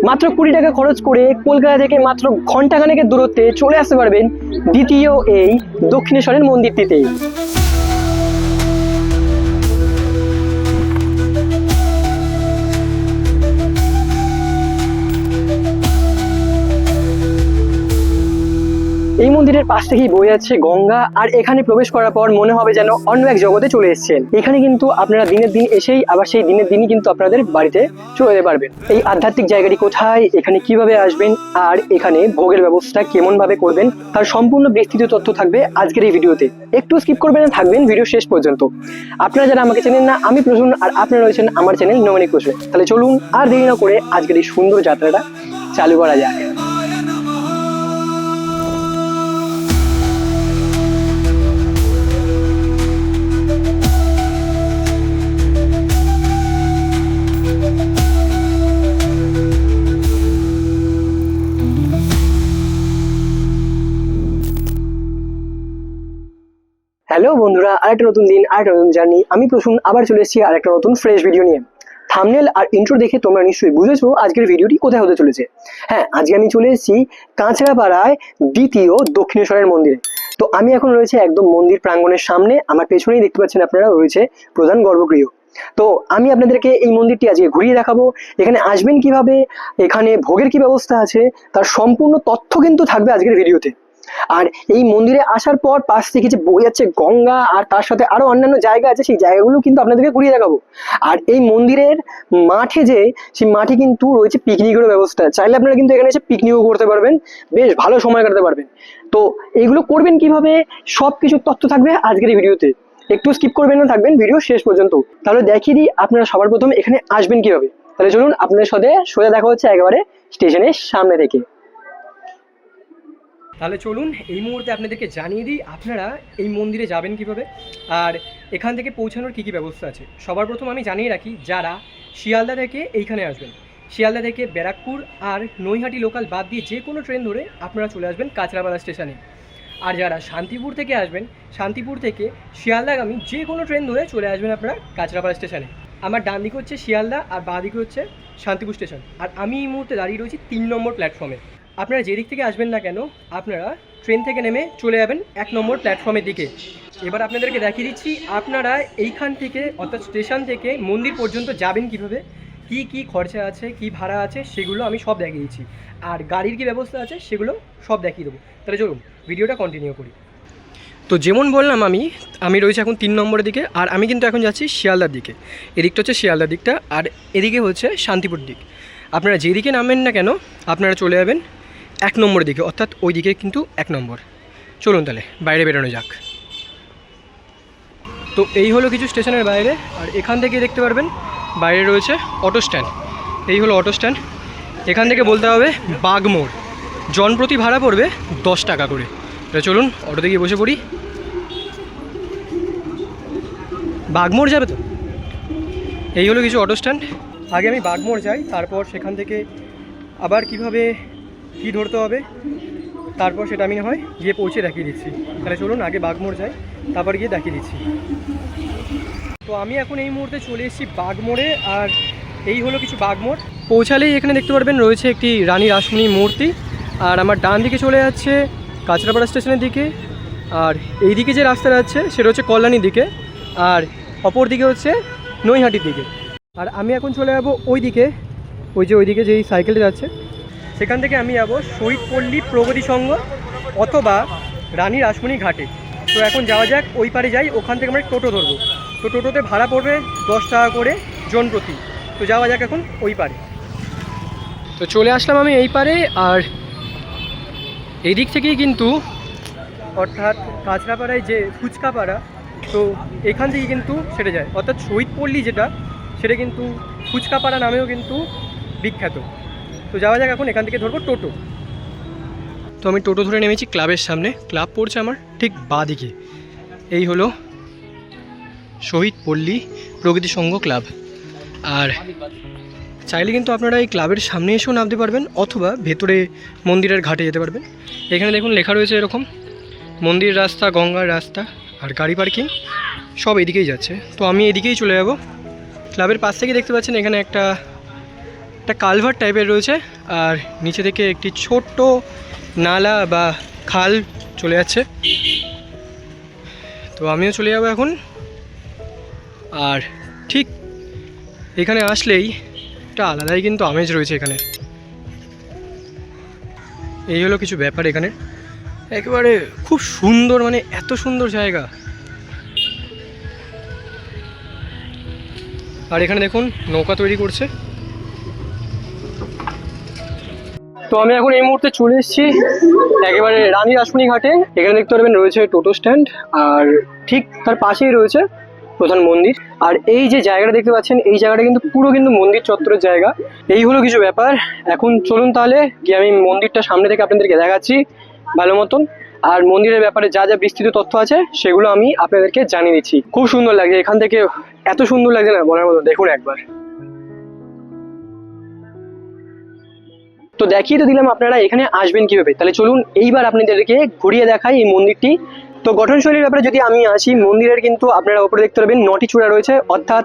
মাত্র 20 টাকা খরচ করে কলকাতা থেকে মাত্র ঘন্টাখানেকের দূরত্বে চলে আসতে পারবেন দ্বিতীয় এই দক্ষিণেশ্বরের মন্দিরটিতে। এই মন্দিরের পাশ থেকেই বয়ে যাচ্ছে গঙ্গা, আর এখানে প্রবেশ করার পর মনে হবে যেন অন্য এক জগতে চলে এসেছেন। এখানে কিন্তু আপনারা দিনের দিন এসেই আবার সেই দিনের দিনই কিন্তু আপনাদের বাড়িতে চলে যেতে পারবেন। এই আধ্যাত্মিক জায়গাটি কোথায়, এখানে কিভাবে আসবেন, আর এখানে ভোগের ব্যবস্থা কেমন ভাবে করবেন তার সম্পূর্ণ বিস্তৃত তথ্য থাকবে আজকের এই ভিডিওতে। একটু স্কিপ করবেন না, থাকবেন ভিডিও শেষ পর্যন্ত। আপনারা যারা আমাকে চেনেন না, আমি প্রসূন, আর আপনারা রয়েছেন আমার চ্যানেল নোমানিক প্রসূন। তাহলে চলুন আর দেরি না করে আজকের এই সুন্দর যাত্রাটা চালু করা যাক। হ্যালো বন্ধুরা, আরেকটা নতুন দিন, আরেকটা নতুন জার্নি। আমি প্রসূন আবার চলে এসেছি আরেকটা নতুন ফ্রেশ ভিডিও নিয়ে। থাম্বনেল আর ইন্ট্রো দেখে তোমরা নিশ্চয়ই বুঝেছো আজকের ভিডিওটি কোথায় হতে চলেছে। হ্যাঁ, আজকে আমি চলে এসেছি কাঁচরাপাড়ায় দ্বিতীয় দক্ষিণেশ্বরের মন্দিরে। তো আমি এখন রয়েছে একদম মন্দির প্রাঙ্গণের সামনে। আমার পেছনেই দেখতে পাচ্ছেন আপনারা রয়েছে প্রধান গর্ভগৃহ। তো আমি আপনাদেরকে এই মন্দিরটি আজকে ঘুরিয়ে দেখাবো। এখানে আসবেন কিভাবে, এখানে ভোগের কি ব্যবস্থা আছে, তার সম্পূর্ণ তথ্য কিন্তু থাকবে আজকের ভিডিওতে। আর এই মন্দিরে আসার পর পাশ থেকে যে বয়ে যাচ্ছে গঙ্গা, আর তার সাথে আরো অন্যান্য জায়গা আছে, সেই জায়গাগুলো কিন্তু আপনাদেরকে ঘুরিয়ে দেখাবো। আর এই মন্দিরের মাঠে যে সেই মাঠে কিন্তু রয়েছে পিকনিকেরও ব্যবস্থা। চাইলে আপনারা কিন্তু এখানে এসে পিকনিকও করতে পারবেন, বেশ ভালো সময় কাটাতে পারবেন। তো এইগুলো করবেন কিভাবে, সবকিছু তথ্য থাকবে আজকের এই ভিডিওতে। একটু স্কিপ করবেন না, থাকবেন ভিডিও শেষ পর্যন্ত। তাহলে দেখিয়ে দিই আপনারা সবার প্রথমে এখানে আসবেন কিভাবে। তাহলে চলুন আপনাদের সাথে সোজা দেখা হচ্ছে একেবারে স্টেশনের সামনে থেকে। তাহলে চলুন এই মুহূর্তে আপনাদেরকে জানিয়ে দিই আপনারা এই মন্দিরে যাবেন কিভাবে, আর এখান থেকে পৌঁছানোর কী কী ব্যবস্থা আছে। সবার প্রথম আমি জানিয়ে রাখি, যারা শিয়ালদা থেকে এইখানে আসবেন, শিয়ালদা থেকে ব্যারাকপুর আর নৈহাটি লোকাল বাদ দিয়ে যে কোনো ট্রেন ধরে আপনারা চলে আসবেন কাঁচরাপাড়া স্টেশনে। আর যারা শান্তিপুর থেকে আসবেন, শান্তিপুর থেকে শিয়ালদাগামী যে কোনো ট্রেন ধরে চলে আসবেন আপনারা কাঁচরাপাড়া স্টেশনে। আমার ডান দিকে হচ্ছে শিয়ালদা আর বাঁ দিকে হচ্ছে শান্তিপুর স্টেশন। আর আমি এই মুহূর্তে দাঁড়িয়ে রয়েছি 3 নম্বর প্ল্যাটফর্মে। আপনারা যেদিক থেকে আসবেন না কেন, আপনারা ট্রেন থেকে নেমে চলে যাবেন 1 নম্বর প্ল্যাটফর্মের দিকে। এবার আপনাদেরকে দেখিয়ে দিচ্ছি আপনারা এইখান থেকে অর্থাৎ স্টেশন থেকে মন্দির পর্যন্ত যাবেন কিভাবে, কি কি খরচা আছে, কি ভাড়া আছে, সেগুলো আমি সব দেখিয়ে দিচ্ছি। আর গাড়ির কি ব্যবস্থা আছে সেগুলো সব দেখিয়ে দেবো। তাহলে চলুন ভিডিওটা কন্টিনিউ করি। তো যেমন বললাম আমি রয়েছি এখন 3 নম্বরের দিকে, আর আমি কিন্তু এখন যাচ্ছি শিয়ালদার দিকে। এদিকটা হচ্ছে শিয়ালদার দিকটা, আর এদিকে হচ্ছে শান্তিপুর দিক। আপনারা যেদিকে নামেন না কেন আপনারা চলে যাবেন 1 নম্বরের দিকে, অর্থাৎ ওই দিকে কিন্তু 1 নম্বর। চলুন তাহলে বাইরে বেরোনো যাক। তো এই হলো কিছু স্টেশনের বাইরে, আর এখান থেকে দেখতে পারবেন বাইরে রয়েছে অটো স্ট্যান্ড। এই হলো অটো স্ট্যান্ড। এখান থেকে বলতে হবে বাগমোড়। জনপ্রতি ভাড়া পড়বে 10 টাকা করে। তাহলে চলুন অটোতে গিয়ে বসে পড়ি। বাগমোড় যাবে তো। এই হলো কিছু অটো স্ট্যান্ড। আগে আমি বাগমোড় যাই, তারপর সেখান থেকে আবার কিভাবে কী ধরতে হবে তারপর সেটা আমি না হয় গিয়ে পৌঁছে দেখিয়ে দিচ্ছি। তাহলে চলুন আগে বাগমোড় যাই, তারপর গিয়ে দেখিয়ে দিচ্ছি। তো আমি এখন এই মুহূর্তে চলে এসেছি বাগমোড়ে, আর এই হলো কিছু বাগমোড়। পৌঁছালেই এখানে দেখতে পারবেন রয়েছে একটি রানী রাসমণি মূর্তি। আর আমার ডান দিকে চলে যাচ্ছে কাঁচরাপাড়া স্টেশনের দিকে, আর এই দিকে যে রাস্তা যাচ্ছে সেটা হচ্ছে কল্যাণীর দিকে, আর অপর দিকে হচ্ছে নৈহাটির দিকে। আর আমি এখন চলে যাবো ওই দিকে, ওইদিকে যেই সাইকেলটা যাচ্ছে সেখান থেকে আমি যাবো শহীদপল্লী প্রগতি সংঘ অথবা রানী রাসমণি ঘাটে। তো এখন যাওয়া যাক, ওই পারে যাই, ওখান থেকে আমরা টোটো ধরবো। তো টোটোতে ভাড়া পড়বে 10 টাকা করে জন প্রতি। তো যাওয়া যাক এখন ওই পারে। তো চলে আসলাম আমি এই পারে, আর এই দিক থেকেই কিন্তু অর্থাৎ কাঁচরাপাড়ায় যে ফুচকাপাড়া, তো এখান থেকেই কিন্তু সেটা যায়, অর্থাৎ শহীদপল্লী যেটা সেটা কিন্তু ফুচকাপাড়া নামেও কিন্তু বিখ্যাত। তো যাওয়া যাক এখন, এখান থেকে ধরবো টোটো। তো আমি টোটো ধরে নেমেছি ক্লাবের সামনে। ক্লাব পড়ছে আমার ঠিক বাঁ দিকে। এই হলো শহীদপল্লী প্রগতি সংঘ ক্লাব। আর চাইলে কিন্তু আপনারা এই ক্লাবের সামনে এসেও নামতে পারবেন, অথবা ভেতরে মন্দিরের ঘাটে যেতে পারবেন। এখানে দেখুন লেখা রয়েছে এরকম, মন্দির রাস্তা, গঙ্গার রাস্তা, আর গাড়ি পার্কিং সব এদিকেই যাচ্ছে। তো আমি এদিকেই চলে যাব। ক্লাবের পাশ থেকে দেখতে পাচ্ছেন এখানে একটা একটা কালভার্ট টাইপের রয়েছে, আর নিচে থেকে একটি ছোট্ট নালা বা খাল চলে যাচ্ছে। তো আমিও চলে যাবো এখন। আর ঠিক এখানে আসলেই একটা আলাদাই কিন্তু আমেজ রয়েছে এখানে। এই হলো কিছু ব্যাপার এখানে, একেবারে খুব সুন্দর, মানে এত সুন্দর জায়গা। আর এখানে দেখুন নৌকা তৈরি করছে। তো আমি এখন এই মুহূর্তে চলে এসেছি একেবারে রানী রাসমণি ঘাটে। এখানে দেখতে পারবেন রয়েছে টোটো স্ট্যান্ড, আর ঠিক তার পাশেই রয়েছে প্রধান মন্দির। আর এই যে জায়গাটা দেখতে পাচ্ছেন, এই জায়গাটা কিন্তু পুরো কিন্তু মন্দির চত্বরের জায়গা। এই হলো কিছু ব্যাপার। এখন চলুন তাহলে গিয়ে আমি মন্দিরটা সামনে থেকে আপনাদেরকে দেখাচ্ছি ভালো মতন। আর মন্দিরের ব্যাপারে যা যা বিস্তৃত তথ্য আছে সেগুলো আমি আপনাদেরকে জানিয়ে দিচ্ছি। খুব সুন্দর লাগছে এখান থেকে, এত সুন্দর লাগছে না বলার মতো। দেখুন একবার। তো দেখিয়ে তো দিলাম আপনারা এখানে আসবেন কিভাবে, তাহলে চলুন এইবার আপনাদেরকে ঘুরিয়ে দেখাই এই মন্দিরটি। তো গঠনশৈলীর ব্যাপারে যদি আমি আসি, মন্দিরের কিন্তু আপনারা উপরে দেখতে পাবেন 9টি চূড়া রয়েছে, অর্থাৎ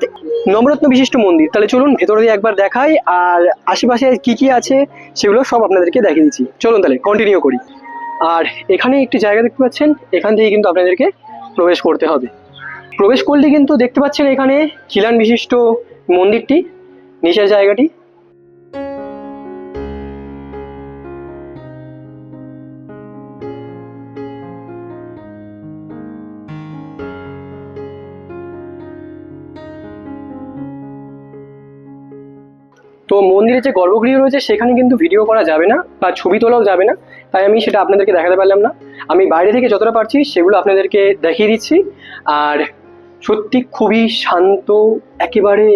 নবরত্ন বিশিষ্ট মন্দির। তাহলে চলুন ভেতরে দিয়ে একবার দেখাই, আর আশেপাশে কি কি আছে সেগুলো সব আপনাদেরকে দেখিয়ে দিচ্ছি। চলুন তাহলে কন্টিনিউ করি। আর এখানে একটি জায়গা দেখতে পাচ্ছেন, এখান থেকে কিন্তু আপনাদেরকে প্রবেশ করতে হবে। প্রবেশ করলে কিন্তু দেখতে পাচ্ছেন এখানে খিলান বিশিষ্ট মন্দিরটি, নিচের জায়গাটি। তো মন্দিরের যে গর্ভগৃহ রয়েছে সেখানে কিন্তু ভিডিও করা যাবে না বা ছবি তোলাও যাবে না, তাই আমি সেটা আপনাদেরকে দেখাতে পারলাম না। আমি বাইরে থেকে যতটা পারছি সেগুলো আপনাদেরকে দেখিয়ে দিচ্ছি। আর সত্যি খুবই শান্ত, একেবারে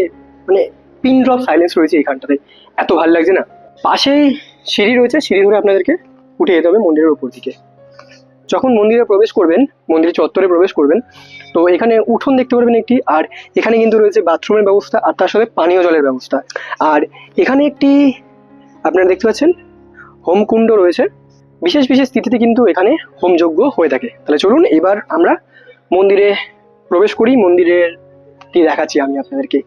মানে পিন ড্রপ সাইলেন্স রয়েছে এইখানটাতে, এত ভালো লাগছে না। পাশেই সিঁড়ি রয়েছে, সিঁড়ি ধরে আপনাদেরকে উঠে যেতে হবে মন্দিরের উপর দিকে। যখন মন্দিরে প্রবেশ করবেন, মন্দিরের চত্বরে প্রবেশ করবেন, তো এখানে উঠোন দেখতে পারবেন একটি। আর এখানে কিন্তু রয়েছে বাথরুমের ব্যবস্থা, আর তার সাথে পানীয় জলের ব্যবস্থা। আর এখানে একটি আপনারা দেখতে পাচ্ছেন হোমকুণ্ড রয়েছে। বিশেষ বিশেষ তিথিতে কিন্তু এখানে হোমযজ্ঞ হয়ে থাকে। তাহলে চলুন এবার আমরা মন্দিরে প্রবেশ করি। মন্দিরের কি দেখাচ্ছি আমি আপনাদেরকে।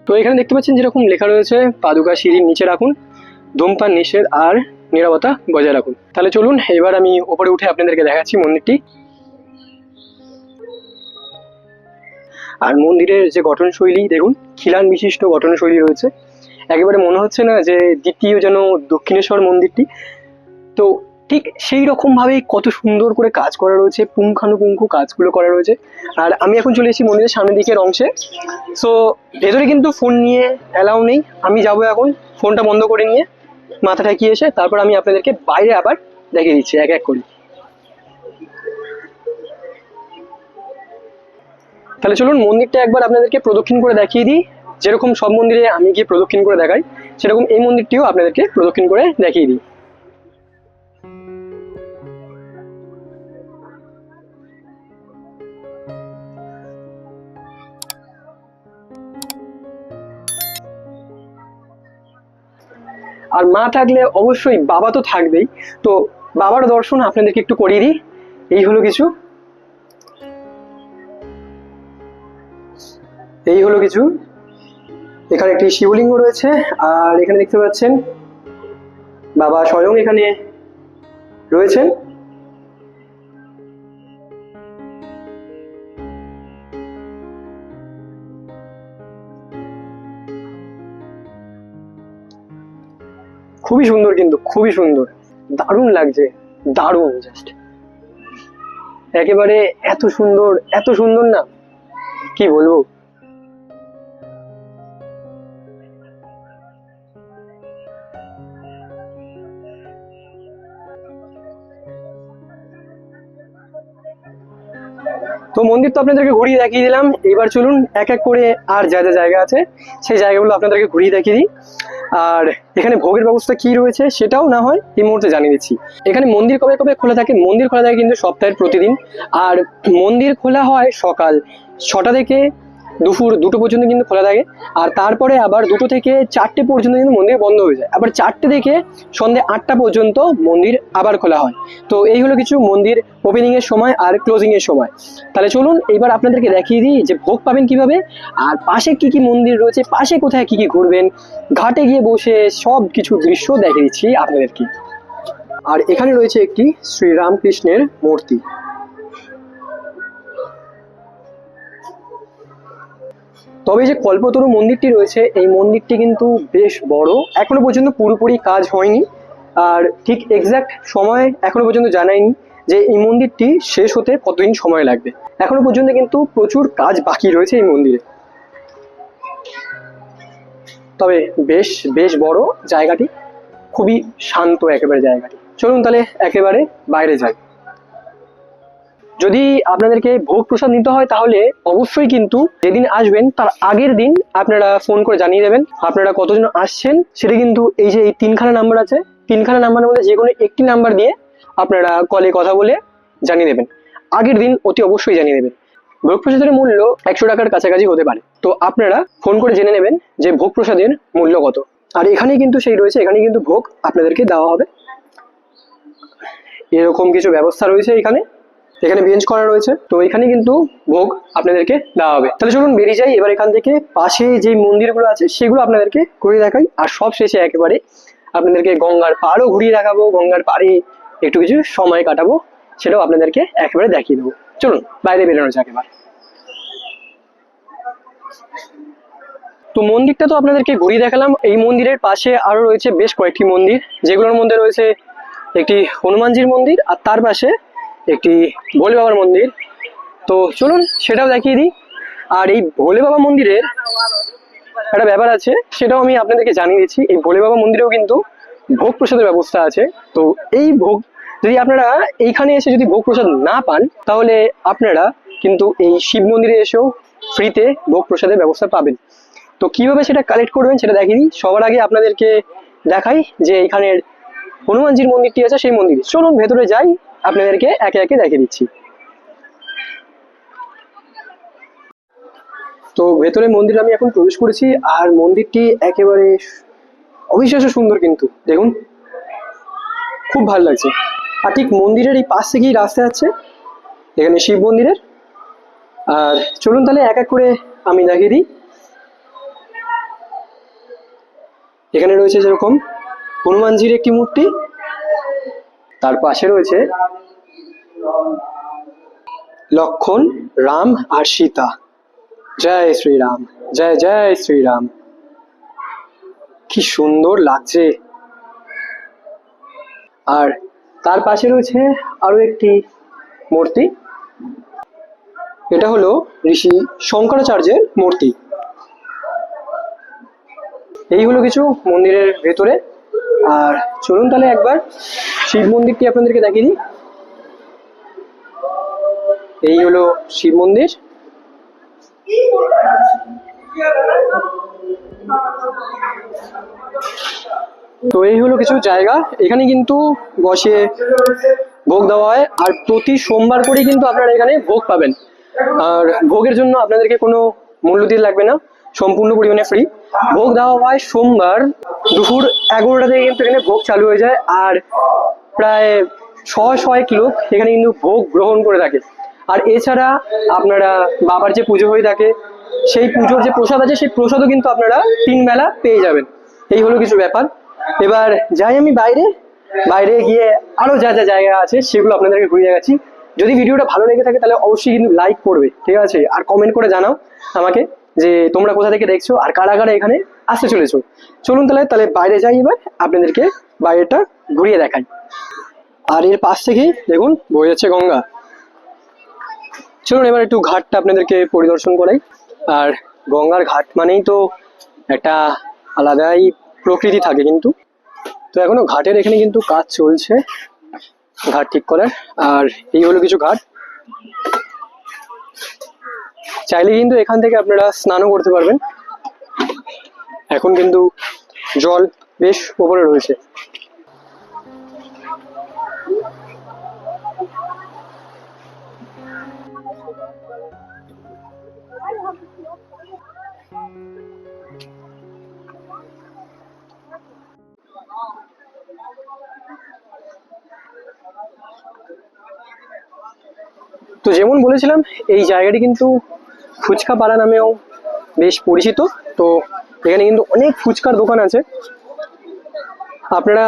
তো এখানে দেখতে পাচ্ছেন যেরকম লেখা রয়েছে, পাদুকা সিঁড়ির নিচে রাখুন, ধূমপান নিষেধ, আর নীরবতা বজায় রাখুন। তাহলে চলুন এবার আমি ওপরে উঠে আপনাদেরকে দেখাচ্ছি মন্দিরটি। আর মন্দিরের যে গঠনশৈলী দেখুন, খিলান বিশিষ্ট গঠনশৈলী রয়েছে। একেবারে মনে হচ্ছে না যে দ্বিতীয় যেন দক্ষিণেশ্বর মন্দিরটি। তো ঠিক সেই রকম ভাবেই কত সুন্দর করে কাজ করা রয়েছে, পুঙ্খানুপুঙ্খ কাজগুলো করা রয়েছে। আর আমি এখন চলে এসেছি মন্দিরের সামনের দিকের অংশে। সো ভেতরে কিন্তু ফোন নিয়ে অ্যালাউ নেই। আমি যাব এখন ফোনটা বন্ধ করে নিয়ে, মাথা ঠেকিয়ে এসে তারপর আমি আপনাদেরকে বাইরে আবার দেখিয়ে দিচ্ছি এক এক করে। তাহলে চলুন মন্দিরটা একবার আপনাদেরকে প্রদক্ষিণ করে দেখিয়ে দিই। যেরকম সব মন্দিরে আমি গিয়ে প্রদক্ষিণ করে দেখাই, সেরকম এই মন্দিরটিও আপনাদেরকে প্রদক্ষিণ করে দেখিয়ে দিই। আর মা থাকলে অবশ্যই বাবা তো থাকবেই, তো বাবার দর্শন আপনাদেরকে একটু করিয়ে দিই। এই হলো কিছু, এই হলো কিছু। এখানে একটি শিবলিঙ্গ রয়েছে, আর এখানে দেখতে পাচ্ছেন বাবা স্বয়ং এখানে রয়েছেন। খুবই সুন্দর, কিন্তু খুবই সুন্দর, দারুণ লাগছে, দারুণ জাস্ট একেবারে এত সুন্দর, এত সুন্দর না, কি বলবো। তো মন্দির তো আপনাদেরকে ঘুরিয়ে দেখিয়ে দিলাম, এবার চলুন এক এক করে আর যা যা জায়গা আছে সেই জায়গাগুলো আপনাদেরকে ঘুরিয়ে দেখিয়ে দিই। আর এখানে ভোগের ব্যবস্থা কি রয়েছে সেটাও না হয় এই মুহূর্তে জানিয়ে দিচ্ছি। এখানে মন্দির কবে কবে খোলা থাকে? মন্দির খোলা থাকে কিন্তু সপ্তাহের প্রতিদিন। আর মন্দির খোলা হয় সকাল 6টা থেকে দুপুর 2টো পর্যন্ত কিন্তু খোলা থাকে। আর তারপরে আবার 2টো থেকে 4টে পর্যন্ত কিন্তু মন্দির বন্ধ হয়ে যায়। আবার 4টে থেকে সন্ধ্যে 8টা পর্যন্ত মন্দির আবার খোলা হয়। তো এই হলো কিছু মন্দির ওপেনিং এর সময় আর ক্লোজিং এর সময়। তাহলে চলুন এবার আপনাদেরকে দেখিয়ে দিই যে ভোগ পাবেন কিভাবে, আর পাশে কি কি মন্দির রয়েছে, পাশে কোথায় কি কি ঘুরবেন, ঘাটে গিয়ে বসে সব কিছু দৃশ্য দেখিয়ে দিচ্ছি আপনাদেরকে। আর এখানে রয়েছে একটি শ্রীরামকৃষ্ণের মূর্তি। তবে যে কল্পতরু মন্দিরটি রয়েছে এই মন্দিরটি কিন্তু বেশ বড়, এখনো পর্যন্ত পুরোপুরি কাজ হয়নি। আর ঠিক এক্সাক্ট সময় এখনো পর্যন্ত জানায়নি যে এই মন্দিরটি শেষ হতে কতদিন সময় লাগবে। এখনো পর্যন্ত কিন্তু প্রচুর কাজ বাকি রয়েছে এই মন্দিরে। তবে বেশ বেশ বড় জায়গাটি, খুবই শান্ত একেবারে জায়গাটি। চলুন তাহলে একেবারে বাইরে যাই। যদি আপনাদেরকে ভোগ প্রসাদ নিতে হয় তাহলে অবশ্যই কিন্তু যেদিন আসবেন তার আগের দিন আপনারা ফোন করে জানিয়ে দেবেন আপনারা কতজন আসছেন। সেটা কিন্তু এই যে এই 3খানা নাম্বার আছে, 3খানা নাম্বারের মধ্যে যে কোনো একটি নাম্বার দিয়ে আপনারা কলে কথা বলে জানিয়ে দেবেন। আগের দিন অতি অবশ্যই জানিয়ে দেবেন। ভোগ প্রসাদের মূল্য 100 টাকার কাছাকাছি হতে পারে। তো আপনারা ফোন করে জেনে নেবেন যে ভোগ প্রসাদের মূল্য কত। আর এখানে কিন্তু সেই রয়েছে, এখানে কিন্তু ভোগ আপনাদেরকে দেওয়া হবে। এরকম কিছু ব্যবস্থা রয়েছে এখানে, এখানে বেঞ্চ করা রয়েছে। তো এখানে কিন্তু ভোগ আপনাদেরকে দেওয়া হবে। তাহলে চলুন বেরিয়ে যাই এবার এখান থেকে। পাশে যে মন্দিরগুলো আছে সেগুলো আপনাদেরকে ঘুরিয়ে দেখাই। আর সব শেষে একেবারে আপনাদেরকে গঙ্গার পাড়ও ঘুরিয়ে দেখাবো, গঙ্গার পাড়ে একটু কিছু সময় কাটাবো, সেটাও আপনাদেরকে একেবারে দেখিয়ে দেবো। চলুন বাইরে বেরোনো যাক এবার। তো মন্দিরটা তো আপনাদেরকে ঘুরিয়ে দেখালাম। এই মন্দিরের পাশে আরো রয়েছে বেশ কয়েকটি মন্দির, যেগুলোর মধ্যে রয়েছে একটি হনুমানজির মন্দির আর তার পাশে একটি ভোলে বাবার মন্দির। তো চলুন সেটাও দেখিয়ে দিই। আর এই ভোলে বাবা মন্দিরের একটা ব্যাপার আছে, সেটাও আমি আপনাদেরকে জানিয়ে দিচ্ছি। এই ভোলে বাবা মন্দিরেও কিন্তু ভোগ প্রসাদের ব্যবস্থা আছে। তো এই ভোগ যদি আপনারা এইখানে এসে যদি ভোগ প্রসাদ না পান তাহলে আপনারা কিন্তু এই শিব মন্দিরে এসেও ফ্রিতে ভোগ প্রসাদের ব্যবস্থা পাবেন। তো কিভাবে সেটা কালেক্ট করবেন সেটা দেখিয়ে দিই। সবার আগে আপনাদেরকে দেখাই যে এখানের হনুমানজির মন্দিরটি আছে সেই মন্দির। চলুন ভেতরে যাই, আপনাদেরকে একে একে দেখিয়ে দিচ্ছি। তো ভেতরে মন্দিরে আমি এখন প্রবেশ করেছি। আর মন্দিরটি একেবারে অবিশ্বাস্য সুন্দর, কিন্তু দেখুন খুব ভালো লাগছে। আর ঠিক মন্দিরের এই পাশ থেকেই রাস্তা আছে এখানে শিব মন্দিরের। আর চলুন তাহলে এক এক করে আমি দেখিয়ে দিই। এখানে রয়েছে যেরকম হনুমানজির একটি মূর্তি, তার পাশে রয়েছে লক্ষণ, রাম আর সীতা। জয় শ্রীরাম, জয় জয় শ্রীরাম। কি সুন্দর লাগছে। আর তার পাশে রয়েছে আরো একটি মূর্তি, এটা হলো ঋষি শঙ্করাচার্যের মূর্তি। এই হলো কিছু মন্দিরের ভেতরে। আর চলুন তাহলে একবার শিব মন্দিরটি আপনাদেরকে দেখিয়ে দিই। এই হলো শিব মন্দির। তো এই হলো কিছু জায়গা, এখানে কিন্তু বসে ভোগ দেওয়া হয়। আর প্রতি সোমবার করে কিন্তু আপনারা এখানে ভোগ পাবেন। আর ভোগের জন্য আপনাদেরকে কোনো মূল্য দিতে লাগবে না, সম্পূর্ণ পরিমাণে ফ্রি। ভোগ দেওয়া হয় সোমবার দুপুর 11টা থেকে কিন্তু এখানে ভোগ চালু হয়ে যায়। আর প্রায় 600 লোক এখানে কিন্তু ভোগ গ্রহণ করে থাকে। আর এছাড়া আপনারা বাবার যে পুজো হয়ে থাকে সেই পুজোর যে প্রসাদ আছে সেই প্রসাদও কিন্তু আপনারা 3 বেলা পেয়ে যাবেন। এই হলো কিছু ব্যাপার। এবার যাই আমি বাইরে, বাইরে গিয়ে আরো যা যা জায়গা আছে সেগুলো আপনাদেরকে ঘুরিয়ে দেখাচ্ছি। যদি ভিডিওটা ভালো লেগে থাকে তাহলে অবশ্যই কিন্তু লাইক করবে, ঠিক আছে? আর কমেন্ট করে জানাও আমাকে যে তোমরা কোথা থেকে দেখছো আর কারা কারা এখানে আসতে চলেছো। চলুন তাহলে বাইরে যাই, এবার আপনাদেরকে বাইরেটা ঘুরিয়ে দেখাই। আর এর পাশ থেকেই দেখুন বয়ে যাচ্ছে গঙ্গা। চলুন এবার একটু ঘাটটা আপনাদেরকে পরিদর্শন করাই। আর গঙ্গার ঘাট মানেই তো একটা আলাদাই প্রকৃতি থাকে কিন্তু। তো এখনো ঘাটের এখানে কিন্তু কাজ চলছে, ঘাট ঠিক করার। আর এই হলো কিছু ঘাট। চাইলে কিন্তু এখান থেকে আপনারা স্নানও করতে পারবেন। এখন কিন্তু জল বেশ উপরে রয়েছে। তো যেমন বলেছিলাম, এই জায়গাটি কিন্তু ফুচকা পাড়া নামেও বেশ পরিচিত। তো এখানে কিন্তু অনেক ফুচকার দোকান আছে। আপনারা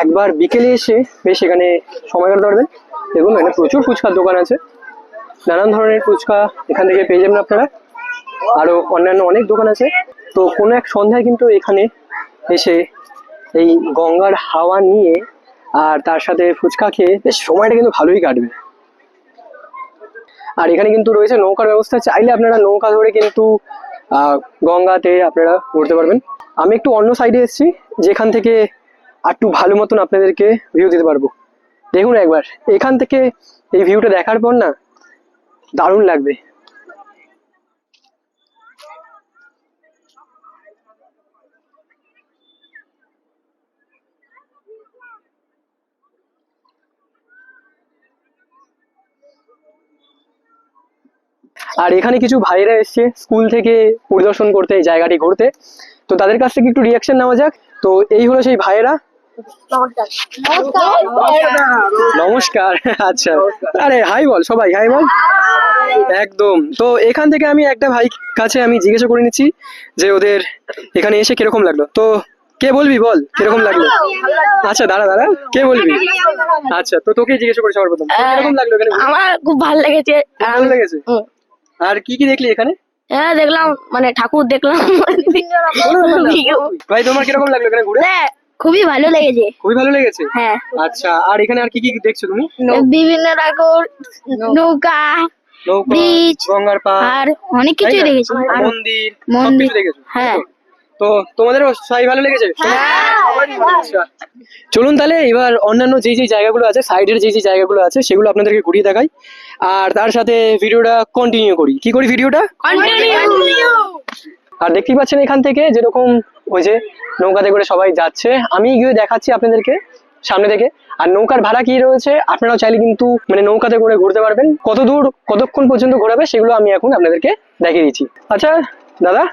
একবার বিকেলে এসে বেশ এখানে সময় কাটাতে পারবেন। দেখুন এখানে প্রচুর ফুচকার দোকান আছে, নানান ধরনের ফুচকা এখান থেকে পেয়ে যাবেন আপনারা। আরো অন্যান্য অনেক দোকান আছে। তো কোনো এক সন্ধ্যায় কিন্তু এখানে এসে এই গঙ্গার হাওয়া নিয়ে আর তার সাথে ফুচকা খেয়ে বেশ সময়টা কিন্তু ভালোই কাটবে। আর এখানে কিন্তু রয়েছে নৌকার ব্যবস্থা, চাইলে আপনারা নৌকা ধরে কিন্তু গঙ্গাতে আপনারা ঘুরতে পারবেন। আমি একটু অন্য সাইডে এসেছি, যেখান থেকে একটু ভালো মতন আপনাদেরকে ভিউ দিতে পারবো। দেখুন একবার এখান থেকে এই ভিউটা দেখার পর না দারুণ লাগবে। আর এখানে কিছু ভাইরা এসছে স্কুল থেকে পরিদর্শন করতে, এই জায়গাটি ঘুরতে। তো তাদের কাছ থেকে একটু রিয়াকশন নেওয়া যাক। তো এই হলো সেই ভাইয়েরা। নমস্কার। আচ্ছা, আরে হাই বল, সবাই হাই বল। একদম। তো এখান থেকে আমি একটা ভাই কাছে আমি জিজ্ঞাসা করে নিচ্ছি যে ওদের এখানে এসে কিরকম লাগলো। তো কে বলবি, বল কিরকম লাগলো? আচ্ছা দাঁড়া দাঁড়া, কে বলবি? আচ্ছা, তো তোকে জিজ্ঞাসা করে সবার প্রথম কিরকম লাগলো এখানে? আমার খুব ভালো লেগেছে। ভালো লেগেছে। আর কি কি দেখলি এখানে? হ্যাঁ দেখলাম, মানে ঠাকুর দেখলাম। ভাই তোমার কিরকম লাগলো এখানে ঘুরে? খুবই ভালো লেগেছে। খুবই ভালো লেগেছে। হ্যাঁ। আচ্ছা, আর এখানে আর কি কি দেখছো তুমি? বিভিন্ন রকম নৌকা, ব্রিজ, গঙ্গার পাড় আর অনেক কিছু দেখেছি। আর মন্দির, মন্দির। সবকিছু দেখেছো? হ্যাঁ। তো তোমাদেরও সবাই ভালো লেগেছে? আচ্ছা, চলুন তাহলে এবার অন্যান্য যে যে জায়গাগুলো আছে, সাইডের যে যে জায়গাগুলো আছে সেগুলো আপনাদেরকে ঘুরিয়ে দেখাই। আর তার সাথে ভিডিওটা কন্টিনিউ করি। কি করি ভিডিওটা? আর দেখতেই পাচ্ছেন এখান থেকে যেরকম ওই যে নৌকাতে করে সবাই যাচ্ছে, আমি গিয়ে দেখাচ্ছি আপনাদেরকে সামনে থেকে। আর নৌকার ভাড়া কি রয়েছে আপনারাও চাইলে কিন্তু মানে নৌকাতে করে ঘুরতে পারবেন। কত দূর কতক্ষণ পর্যন্ত ঘোরাবে সেগুলো আমি এখন আপনাদেরকে দেখিয়ে দিচ্ছি। আচ্ছা দাদা,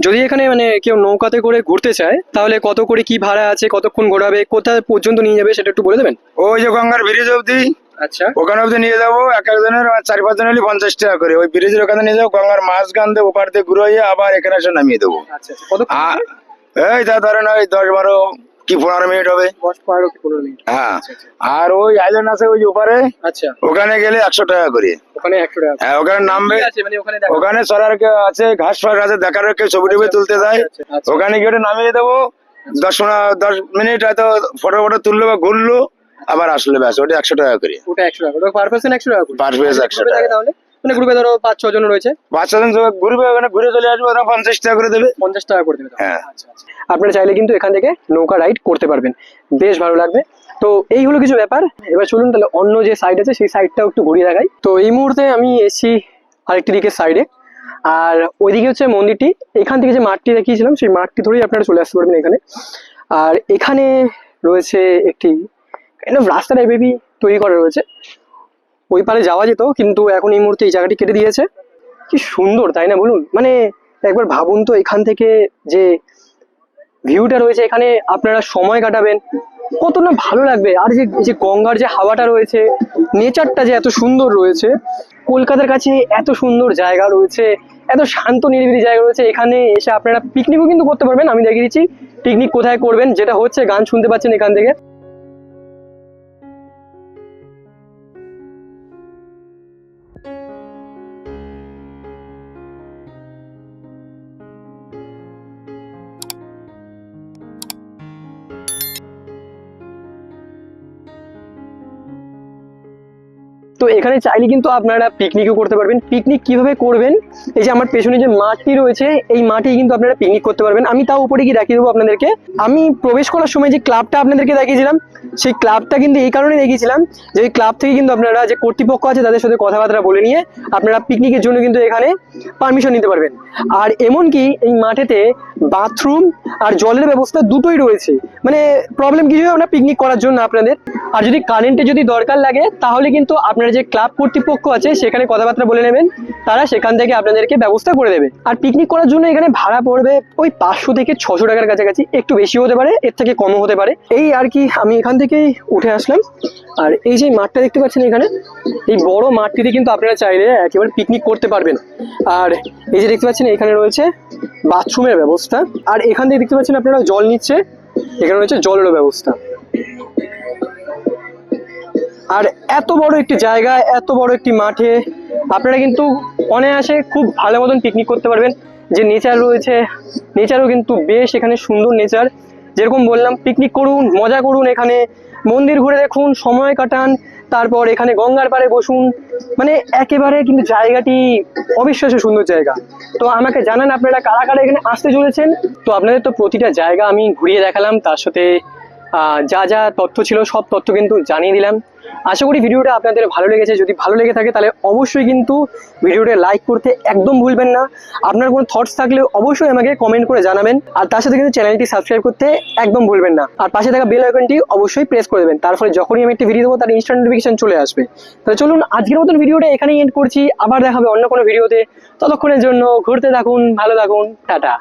যদি এখানে মানে কেউ নৌকাতে করে ঘুরতে চায় তাহলে কত করে কি ভাড়া আছে, কতক্ষণ ঘোরাবে, কোথায় পর্যন্ত নিয়ে যাবে সেটা একটু বলে দেবেন? ওই যে গঙ্গার ব্রিজ অব্দি। আচ্ছা, ওখানে অব্দি নিয়ে যাবো। এক একজনের 4-5 জন হলে 50 টাকা করে। ওই ব্রিজের ওখানে নিয়ে যাবো, গঙ্গার মাঝখান দিয়ে ওপার দিয়ে ঘুরাইয়ে আবার এখানে এসে নামিয়ে দেবো। আচ্ছা, কতক্ষণ? এই তা ধরেন ওই 10-12 কি 15 মিনিট হবে। 10-15 মিনিট। হ্যাঁ। আর ওই আইল্যান্ড আছে ওই যে ওপারে, আচ্ছা, ওখানে গেলে 100 টাকা করে। ওখানে 100 টাকা। হ্যাঁ, ওখানে নামবে। মানে ওখানে চড়ার কেউ আছে, ঘাস ফাস আছে, দেখার কেউ ছবি টবি তুলতে যায়। ওখানে গিয়ে নামিয়ে দেবো। 10 মিনিট হয়তো ফটো তুললো বা ঘুরলো, আবার আসলে ব্যাস। ওটা 100 টাকা করে। ওটা 100 টাকা। ওটা পার পারসন 100 টাকা করে। পার পিস 100 টাকা। তাহলে মানে গ্রুপে ধরো 5-6 জন রয়েছে, 5-6 জন ঘুরবে, ওখানে ঘুরে চলে আসবে, ওরা 50 টাকা করে দেবে। 50 টাকা করে দেবে। হ্যাঁ। আচ্ছা আচ্ছা, আপনারা চাইলে কিন্তু এখান থেকে নৌকা রাইড করতে পারবেন, বেশ ভালো লাগবে। তো এই হলো কিছু ব্যাপার। এবার চলুন তাহলে অন্য যে সাইড আছে সেই সাইডটাও একটু ঘুরিয়ে দেখাই। তো এই মুহূর্তে আমি এসেছি আরেকটি দিকের সাইডে, আর ওইদিকে হচ্ছে মন্দিরটি। এখান থেকে যে মাঠটি দেখিয়েছিলাম সেই মাঠটি ধরেই আপনারা চলে আসতে পারবেন এখানে। আর এখানে রয়েছে একটি রাস্তা টাইপেরই তৈরি করা রয়েছে, ওই পারে যাওয়া যেত কিন্তু এখন এই মুহূর্তে এই জায়গাটি কেটে দিয়েছে। কি সুন্দর তাই না বলুন? মানে একবার ভাবুন তো, এখান থেকে যে ভিউটা রয়েছে এখানে আপনারা সময় কাটাবেন, কত না ভালো লাগবে। আর যে যে গঙ্গার যে হাওয়াটা রয়েছে, নেচারটা যে এত সুন্দর রয়েছে, কলকাতার কাছে এত সুন্দর জায়গা রয়েছে, এত শান্ত নিরিবিলি জায়গা রয়েছে, এখানে এসে আপনারা পিকনিকও কিন্তু করতে পারবেন। আমি দেখিয়ে দিচ্ছি পিকনিক কোথায় করবেন, যেটা হচ্ছে গান শুনতে পাচ্ছেন এখান থেকে। তো এখানে চাইলে কিন্তু আপনারা পিকনিকও করতে পারবেন। পিকনিক কিভাবে করবেন, এই যে আমার পেছনে যে মাঠটি রয়েছে এই মাঠে কিন্তু আপনারা পিকনিক করতে পারবেন। আমি তাও উপরে গিয়ে দেখিয়ে দেবো আপনাদেরকে। আমি প্রবেশ করার সময় যে ক্লাবটা আপনাদেরকে দেখিয়েছিলাম, সেই ক্লাবটা কিন্তু এই কারণে দেখিয়েছিলাম যে ওই ক্লাব থেকে কিন্তু আপনারা যে কর্তৃপক্ষ আছে তাদের সাথে কথাবার্তা বলে নিয়ে আপনারা পিকনিকের জন্য কিন্তু এখানে পারমিশন নিতে পারবেন। আর এমনকি এই মাঠেতে বাথরুম আর জলের ব্যবস্থা দুটোই রয়েছে, মানে প্রবলেম কিছু হবে না পিকনিক করার জন্য আপনাদের। আর যদি কারেন্টের যদি দরকার লাগে তাহলে কিন্তু আপনারা যে ক্লাব কর্তৃপক্ষ আছে সেখানে কথাবার্তা বলে নেবেন, তারা সেখান থেকে আপনাদেরকে ব্যবস্থা করে দেবে। আর পিকনিক করার জন্য এখানে ভাড়া পড়বে ওই 500 থেকে 600 টাকার কাছাকাছি, একটু বেশি হতে পারে, এর থেকে কমও হতে পারে। এই আর কি, আমি এখান থেকেই উঠে আসলাম। আর এই যে মাঠটা দেখতে পাচ্ছেন এখানে, এই বড় মাঠটিতে কিন্তু আপনারা চাইলে একেবারে পিকনিক করতে পারবেন। আর এই যে দেখতে পাচ্ছেন এখানে রয়েছে বাথরুমের ব্যবস্থা, আর এখান থেকে দেখতে পাচ্ছেন আপনারা জল নিচ্ছে, এখানে রয়েছে জলেরও ব্যবস্থা। আর এত বড় একটি জায়গায়, এত বড় একটি মাঠে আপনারা কিন্তু অনায়াসে খুব ভালো মতন পিকনিক করতে পারবেন। যে নেচার রয়েছে, নেচারও কিন্তু বেশ এখানে সুন্দর নেচার। যেরকম বললাম, পিকনিক করুন, মজা করুন, এখানে মন্দির ঘুরে দেখুন, সময় কাটান, তারপর এখানে গঙ্গার পাড়ে বসুন, মানে একেবারে কিন্তু জায়গাটি অবিশ্বাস্য সুন্দর জায়গা। তো আমাকে জানান আপনারা কারা কারা এখানে আসতে চলেছেন। তো আপনাদের তো প্রতিটা জায়গা আমি ঘুরিয়ে দেখালাম, তার সাথে যা যা তথ্য ছিল সব তথ্য কিন্তু জানিয়ে দিলাম। আশা করি ভিডিওটা আপনাদের ভালো লেগেছে। যদি ভালো লেগে থাকে তাহলে অবশ্যই কিন্তু ভিডিওটা লাইক করতে একদম ভুলবেন না। আপনার কোনো থটস থাকলে অবশ্যই আমাকে কমেন্ট করে জানাবেন। আর তার সাথে কিন্তু চ্যানেলটি সাবস্ক্রাইব করতে একদম ভুলবেন না। আর পাশে থাকা বেল আইকনটি অবশ্যই প্রেস করে দেবেন, তার ফলে যখনই আমি একটা ভিডিও দেবো তার ইনস্ট্যান্ট নোটিফিকেশন চলে আসবে। তাহলে চলুন আজকের মতন ভিডিওটা এখানেই এন্ড করছি, আবার দেখা হবে অন্য কোনো ভিডিওতে। ততক্ষণের জন্য ঘুরতে থাকুন, ভালো থাকুন, টাটা।